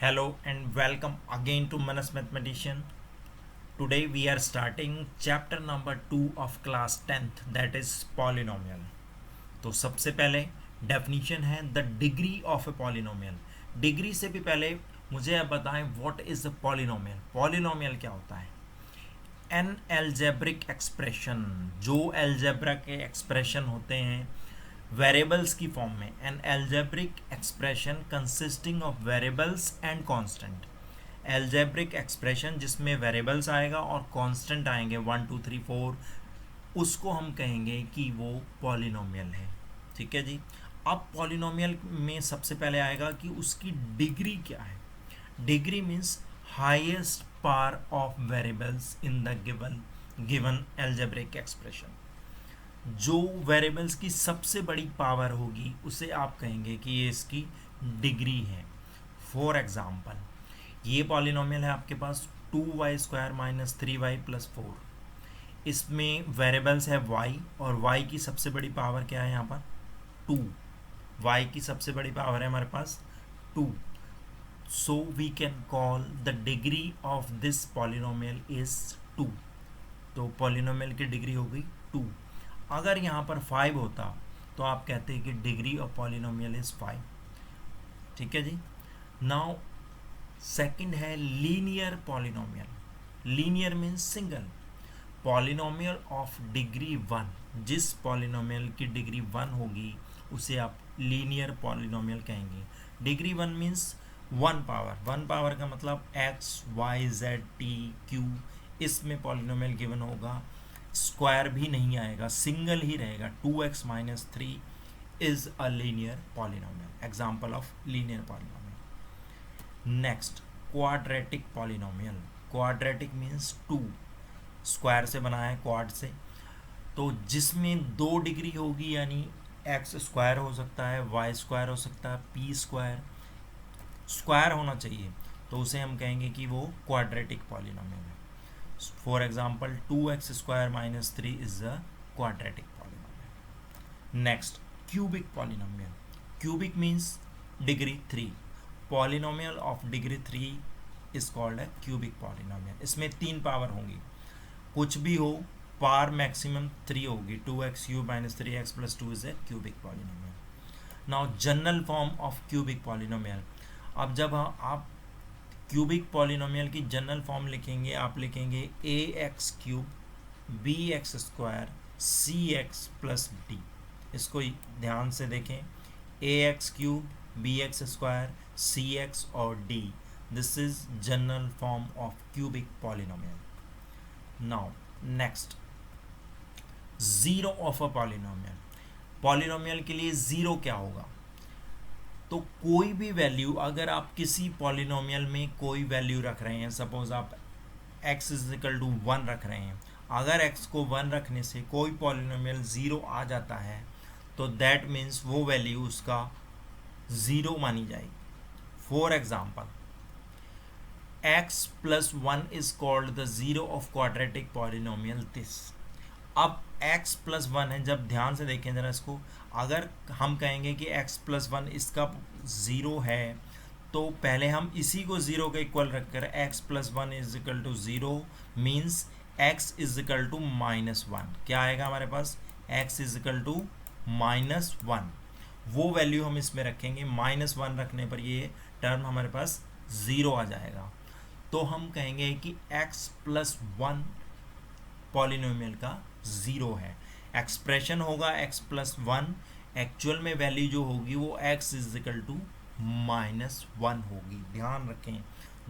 Hello and welcome again to Manas Mathematician. Today we are starting chapter number 2 of class 10th, that is polynomial. तो सबसे पहले definition है the degree of a polynomial. Degree से भी पहले मुझे आप बताएं what is a polynomial. Polynomial क्या होता है? एन एल्जेब्रिक एक्सप्रेशन, जो एल्जेब्रा के एक्सप्रेशन होते हैं वेरिएबल्स की फॉर्म में. An algebraic expression consisting of variables and constant. Algebraic expression जिसमें वेरिएबल्स आएगा और कांस्टेंट आएंगे 1 2 3 4, उसको हम कहेंगे कि वो पॉलिनोमियल है. ठीक है जी. अब पॉलिनोमियल में सबसे पहले आएगा कि उसकी डिग्री क्या है. Degree means highest power of variables in the given algebraic expression. जो वेरिएबल्स की सबसे बड़ी पावर होगी उसे आप कहेंगे कि ये इसकी डिग्री है. फॉर एग्जाम्पल, ये पॉलिनोमियल है आपके पास 2y² - 3y + 4. इसमें वेरिएबल्स है y और y की सबसे बड़ी पावर क्या है यहाँ पर 2. y की सबसे बड़ी पावर है हमारे पास 2. So we can call the degree of this polynomial is 2. तो पॉलिनोमियल की डिग्री होगी 2. अगर यहाँ पर 5 होता तो आप कहते हैं कि डिग्री ऑफ पॉलिनोमियल इज 5. ठीक है जी. नाउ सेकंड है linear polynomial. Linear means single. Polynomial of degree 1, जिस पॉलिनोमियल की डिग्री 1 होगी उसे आप लीनियर पॉलिनोमियल कहेंगे. Degree 1 means 1 power. 1 पावर का मतलब x, y, z, t, q. इसमें पॉलिनोमियल गिवन होगा, स्क्वायर भी नहीं आएगा, सिंगल ही रहेगा. 2x - 3 is a linear polynomial. Example of linear polynomial. Next, quadratic polynomial. Quadratic means 2. Square से बना है, क्वाड से. तो जिसमें 2 डिग्री होगी, यानी x² हो सकता है, y² हो सकता है, p² स्क्वायर होना चाहिए, तो उसे हम कहेंगे कि वो क्वाड्रेटिक पॉलिनोमियल है. For example 2x² - 3 is a quadratic polynomial. Next, cubic polynomial. Cubic means degree 3. Polynomial of degree 3 is called है क्यूबिक पॉलिनोमियल. इसमें 3 पावर होंगी. कुछ भी हो, पावर मैक्सिमम 3 होगी. 2x³ - 3x + 2 is a cubic polynomial. Now general form of cubic polynomial. अब जब आप क्यूबिक पॉलिनोमियल की जनरल फॉर्म लिखेंगे, आप लिखेंगे ax³ bx² cx + d. इसको ध्यान से देखें, ax³ bx² cx और d. This is general form of cubic polynomial. Now next, zero of a polynomial. Polynomial के लिए जीरो क्या होगा? तो कोई भी वैल्यू, अगर आप किसी पॉलिनोमियल में कोई वैल्यू रख रहे हैं, सपोज आप x = 1 रख रहे हैं, अगर x को 1 रखने से कोई पॉलिनोमियल 0 आ जाता है तो दैट मीन्स वो वैल्यू उसका 0 मानी जाएगी. For example, x + 1 is called the zero of quadratic polynomial this. अब x + 1 है, जब ध्यान से देखें जरा इसको, अगर हम कहेंगे कि x + 1 इसका 0 है, तो पहले हम इसी को 0 के इक्वल रखकर x + 1 = 0 मीन्स x = -1. क्या आएगा हमारे पास? x = -1. वो वैल्यू हम इसमें रखेंगे. -1 रखने पर ये टर्म हमारे पास 0 आ जाएगा. तो हम कहेंगे कि x + 1 पॉलिनोमियल का 0 है. एक्सप्रेशन होगा x + 1, एक्चुअल में वैल्यू जो होगी वो x = -1 होगी. ध्यान रखें,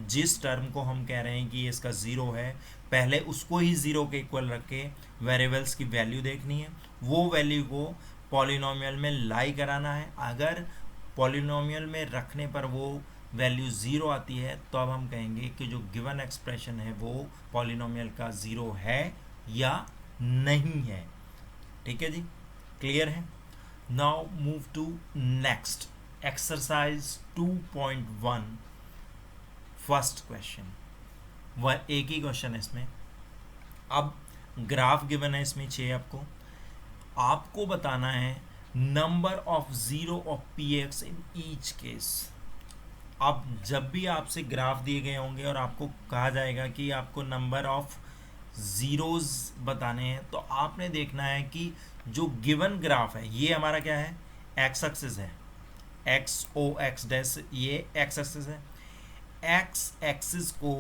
जिस टर्म को हम कह रहे हैं कि इसका 0 है, पहले उसको ही 0 के इक्वल रख के वेरिएबल्स की वैल्यू देखनी है, वो वैल्यू को पॉलिनोमियल में लाई कराना है. अगर पॉलिनोमियल में रखने पर वो वैल्यू 0 आती है तो अब हम कहेंगे कि जो गिवन एक्सप्रेशन है वो पॉलिनोमियल का 0 है या नहीं है. ठीक है जी, क्लियर है. Now move to next, exercise 2.1 first question. वह एक ही क्वेश्चन है इसमें. अब ग्राफ गिवन है इसमें 6. आपको बताना है number of zero of px in each case. अब जब भी आपसे ग्राफ दिए गए होंगे और आपको कहा जाएगा कि आपको नंबर ऑफ ज़ीरोज़ बताने हैं, तो आपने देखना है कि जो गिवन ग्राफ है ये हमारा क्या है, एक्स एक्सिस है, एक्स ओ एक्स डैश, ये एक्स एक्सिस है। एक्स एक्सिस को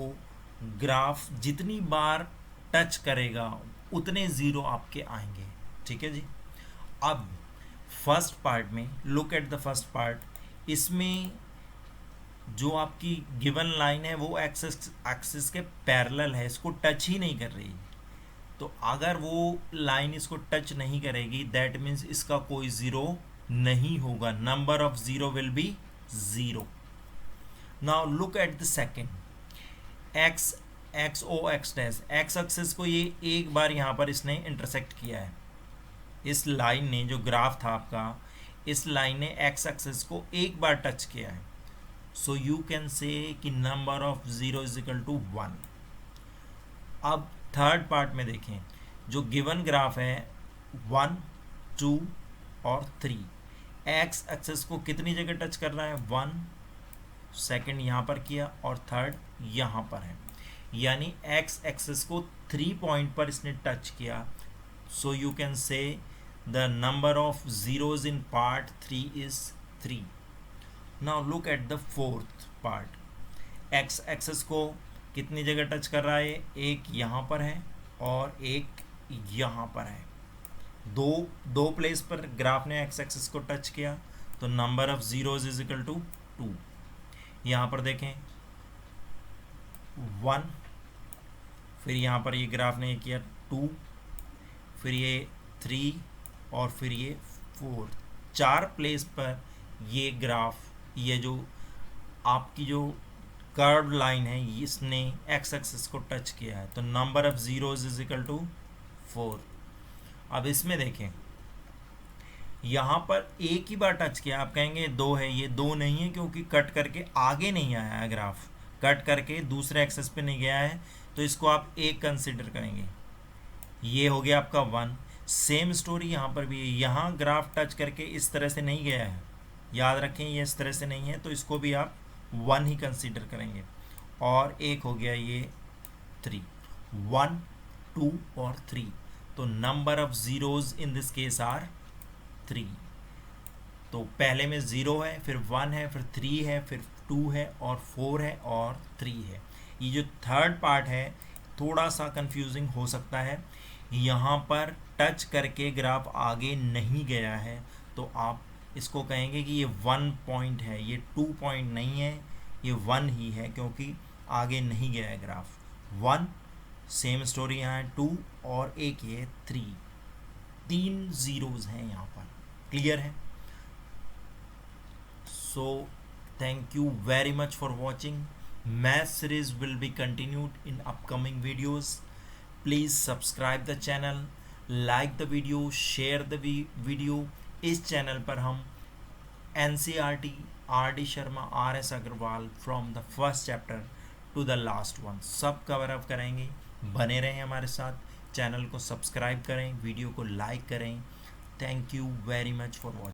ग्राफ जितनी बार टच करेगा उतने ज़ीरो आपके आएंगे, ठीक है जी। अब फर्स्ट पार्ट में look at the first part, इसमें जो आपकी गिवन लाइन है वो एक्सिस के पैरेलल है, इसको टच ही नहीं कर रही। तो अगर वो लाइन इसको टच नहीं करेगी दैट मीन्स इसका कोई ज़ीरो नहीं होगा, number of zero will be zero. Now look at the second X X O X dash, X axis को ये एक बार यहाँ पर इसने इंटरसेक्ट किया है, इस लाइन ने, जो ग्राफ था आपका, इस लाइन ने एक्स एक्सिस को एक बार टच किया है। सो यू कैन से कि number of zero is equal to 1। अब थर्ड पार्ट में देखें, जो गिवन ग्राफ है 1 2 और 3, एक्स एक्सिस को कितनी जगह टच कर रहा है, 1, सेकंड यहाँ पर किया और थर्ड यहाँ पर है, यानी एक्स एक्सिस को 3 पॉइंट पर इसने टच किया। सो यू कैन से the number of zeros in part 3 is 3. Now look at the fourth part. x axis को कितनी जगह टच कर रहा है, एक यहाँ पर है और एक यहाँ पर है, दो प्लेस पर ग्राफ ने x एक्सेस को टच किया, तो number of zeros is equal to 2। यहाँ पर देखें 1, फिर यहाँ पर ये ग्राफ ने किया 2, फिर ये 3 और फिर ये 4, 4 प्लेस पर ये ग्राफ, ये जो आपकी जो कर्व लाइन है इसने एक्स एक्सिस को टच किया है, तो number of zeros is equal to 4। अब इसमें देखें यहाँ पर एक ही बार टच किया, आप कहेंगे 2 है, ये 2 नहीं है क्योंकि कट करके आगे नहीं आया है, ग्राफ कट करके दूसरे एक्सेस पे नहीं गया है, तो इसको आप एक कंसिडर करेंगे। ये हो गया आपका 1। सेम स्टोरी यहाँ पर भी है, यहाँ ग्राफ टच करके इस तरह से नहीं गया है, याद रखें ये इस तरह से नहीं है, तो इसको भी आप 1 ही कंसीडर करेंगे। और एक हो गया ये 3, 1 2 और 3, तो number of zeros in this case are 3। तो पहले में 0 है, फिर 1 है, फिर 3 है, फिर 2 है और 4 है और 3 है। ये जो थर्ड पार्ट है थोड़ा सा कंफ्यूजिंग हो सकता है, यहाँ पर टच करके ग्राफ आगे नहीं गया है, तो आप इसको कहेंगे कि ये 1 पॉइंट है, ये 2 पॉइंट नहीं है, ये 1 ही है क्योंकि आगे नहीं गया है ग्राफ। 1 सेम स्टोरी यहाँ है, 2 और एक ये 3, 3 ज़ीरोज़ हैं यहाँ पर, क्लियर है। So thank you very much for watching. Math series will be continued in upcoming videos. Please subscribe the channel, like the video, share the video. इस चैनल पर हम NCERT, RD Sharma, RS Agarwal from the first chapter to the last one सब cover up करेंगे। बने रहें हमारे साथ, channel को सब्सक्राइब करें, वीडियो को लाइक करें। Thank you very much for watching.